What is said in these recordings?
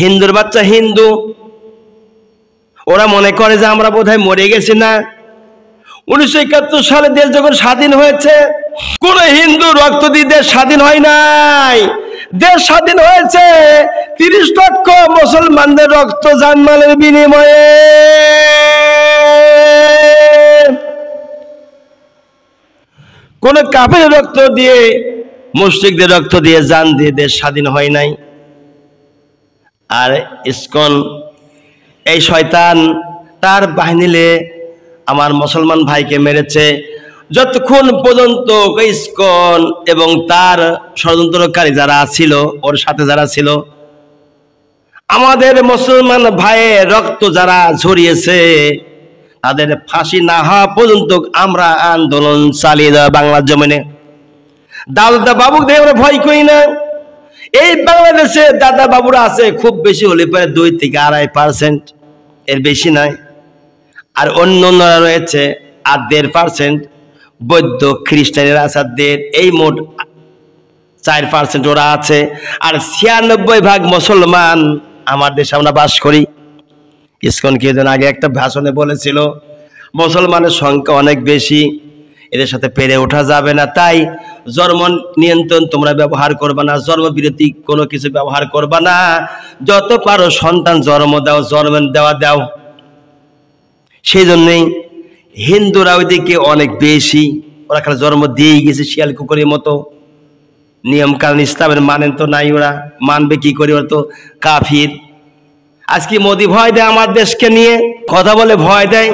হিন্দুর বাচ্চা হিন্দু, ওরা মনে করে যে আমরা বোধহয় মরে গেছি না। 1971 সালে দেশ যখন স্বাধীন হয়েছে, কোন হিন্দু রক্ত দিয়ে দেশ স্বাধীন হয় নাই। দেশ স্বাধীন হয়েছে 30 লক্ষ মুসলমানদের রক্ত জানমালের বিনিময়ে। কোন কাফের রক্ত দিয়ে, মুশরিকদের রক্ত দিয়ে, জান দিয়ে দেশ স্বাধীন হয় নাই। আর ইসকন এই শয়তান তার বাহিনীলে আমার মুসলমান ভাইকে মেরেছে। যতক্ষণ পর্যন্ত ইসকন এবং তার ষড়যন্ত্রকারী যারা ছিল, ওর সাথে যারা ছিল, আমাদের মুসলমান ভাইয়ের রক্ত যারা ঝরিয়েছে, তাদের ফাঁসি না হওয়া পর্যন্ত আমরা আন্দোলন চালিয়ে দেওয়া বাংলার জমিনে। দাদা বাবুকে দেখে আমরা ভয় করি না। এই বাংলাদেশে দাদা বাবুরা আছে খুব বেশি হলে প্রায় 2 থেকে 2.5%, এর বেশি নয়। আর অন্যরা রয়েছে 1.5% বৌদ্ধ খ্রিস্টানেরা আছে 1.5, এই মোট 4% ওরা আছে। আর 96% মুসলমান আমার দেশে আমরা বাস করি। ইসকন কিছুদিন আগে একটা ভাষণে বলেছিল মুসলমানের সংখ্যা অনেক বেশি, এদের সাথে পেরে ওঠা যাবে না, তাই জন্ম নিয়ন্ত্রণ তোমরা ব্যবহার করবা না, জন্মবিরতি কোনো কিছু ব্যবহার করবা না, যত পারো সন্তান জন্ম দাও, জন্ম দাও। সেই জন্যই হিন্দুরা ওইদিকে অনেক বেশি, ওরা খালি জন্ম দিয়েই গেছে শিয়াল কুকুরের মতো। নিয়ম কানুন ইসলামের মানেন তো নাই, ওরা মানবে কি করে? ওরা তো কাফির। আজকে মোদি ভয় দেয় আমার দেশকে নিয়ে, কথা বলে ভয় দেয়।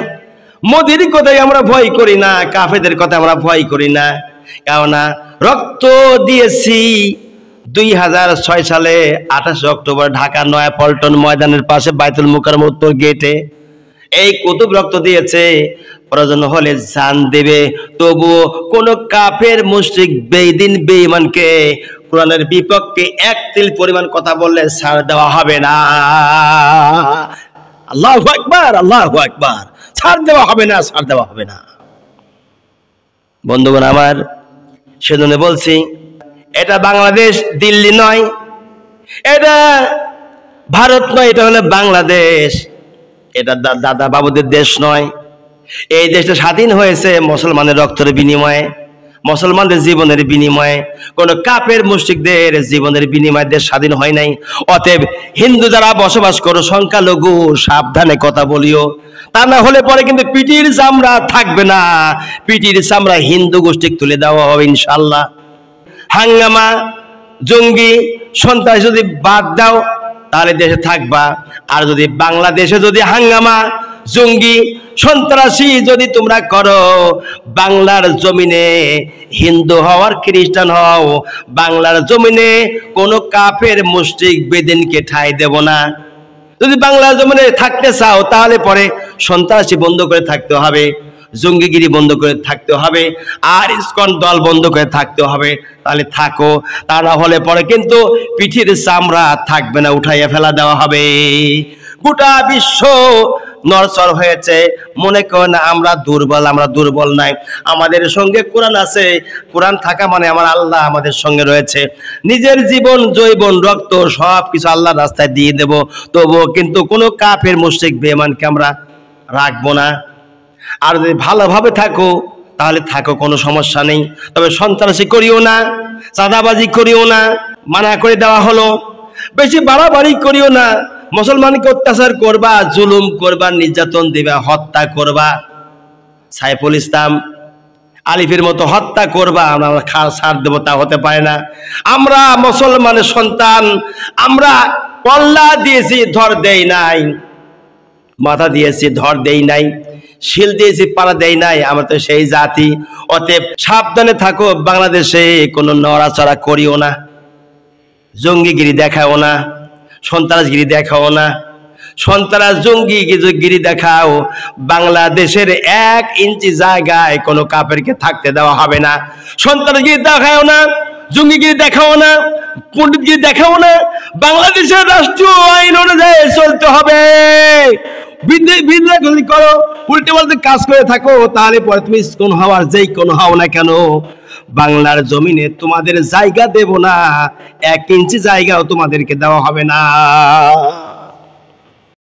মোদির কথাই আমরা ভয় করি না, কাফেরদের কথা আমরা ভয় করি না। কেননা রক্ত দিয়েছি 2006 সালে 28 অক্টোবর ঢাকা নয়াপল্টন ময়দানের পাশে বাইতুল মুকাররমের উত্তর গেটে এই কুতুব রক্ত দিয়েছে। প্রয়োজন হলে জান দেবে, তবুও কোন কাফের মুশরিক বেঈদিন বেঈমানকে কোরআনের বিপক্ষে 1 তিল পরিমাণ কথা বললে ছাড় দেওয়া হবে না। আল্লাহু আকবার, আল্লাহু আকবার। ছাড় দেওয়া হবে না, ছাড় দেওয়া হবে না। বন্ধুগণ আমার, সেজন্য বলছি এটা বাংলাদেশ, দিল্লি নয়, এটা ভারত নয়, এটা হলো বাংলাদেশ। এটা দাদা বাবুদের দেশ নয়। এই দেশটা স্বাধীন হয়েছে মুসলমানের রক্তের বিনিময়ে, মুসলমানদের জীবনের বিনিময়ে, কোন কাফের মুশরিকদের জীবনের বিনিময়ে দেশ স্বাধীন হয় নাই। অতএব হিন্দু যারা বসবাস করো, সংখ্যালঘু, সাবধানে কথা বলিও, তা না হলে পরে কিন্তু পিটির চামড়া থাকবে না, পিটির চামড়া হিন্দু গোষ্ঠী তুলে দেওয়া হবে ইনশাল্লাহ। হাঙ্গামা, জঙ্গি, সন্ত্রাস যদি বাদ দাও তাহলে দেশে থাকবা। আর যদি বাংলাদেশে যদি হাঙ্গামা, জঙ্গি, সন্ত্রাসী যদি তোমরা করো, বাংলার জমিনে হিন্দু হও আর খ্রিস্টান হও, বাংলার জমিনে কোনো কাফের মুশরিক বেদিনকে ঠাঁই দেব না। যদি বাংলার জমিনে থাকতে চাও তাহলে পরে সন্ত্রাসী বন্ধ করে থাকতে হবে, জঙ্গিগিরি বন্ধ করে থাকতে হবে, আর ইসকন দল বন্ধ করে থাকতে হবে। তাহলে থাকো, তা না হলে পরে কিন্তু পিঠির চামড়া থাকবে না, উঠাইয়া ফেলা দেওয়া হবে। গোটা বিশ্ব নড়চড় হয়েছে, মনে করেন আমরা দুর্বল, আমরা দুর্বল নাই। আমাদের সঙ্গে কোরআন আছে, কোরআন থাকা মানে আমার আল্লাহ আমাদের সঙ্গে রয়েছে। নিজের জীবন, জৈবন, রক্ত সব কিছু আল্লাহর রাস্তায় দিয়ে দেব, তবুও কিন্তু কোনো কাফের মুশরিক বেঈমানকে আমরা রাখবো না। আর যদি ভালোভাবে থাকো তাহলে থাকো, কোনো সমস্যা নেই। তবে সন্ত্রাসী করিও না, চাঁদাবাজি করিও না, মানা করে দেওয়া হলো। বেশি বাড়াবাড়ি করিও না, মুসলমানকে অত্যাচার করবা, জুলুম করবা, নির্যাতন দিবা, হত্যা করবা। সাইফুল ইসলাম আলিফের মতো হত্যা করবা, আমরা ছাড় দেবো তা হতে পারে না। আমরা মুসলমানের সন্তান, আমরা কল্লা দিয়েছি, ধর দেই নাই, মাথা দিয়েছি, ধর দেই নাই, শিল দিয়েছি, পাড়া দেই নাই, আমরা তো সেই জাতি। অতএব সাবধানে থাকো, বাংলাদেশে কোনো নড়াচড়া করিও না, জঙ্গিগিরি দেখাও না, সন্ত্রাসগিরি দেখাও না। সন্ত্রাস জঙ্গিগিরি দেখাও, বাংলাদেশের 1 ইঞ্চি জায়গায় কোনো কাফেরকে থাকতে দেওয়া হবে না। সন্ত্রাসগিরি দেখাও না, জঙ্গিগিরি দেখাও না, পণ্ডিতগিরি দেখাও না। বাংলাদেশের রাষ্ট্রীয় আইন অনুযায়ী চলতে হবে। বিদ্রোহ করো, উল্টে পাল্টে কাজ করে থাকো, তাহলে পরে তুমি কোন হওয়ার যেই কোন হও না কেন, বাংলার জমিনে তোমাদের জায়গা দেব না, 1 ইঞ্চি জায়গাও তোমাদেরকে দেওয়া হবে না।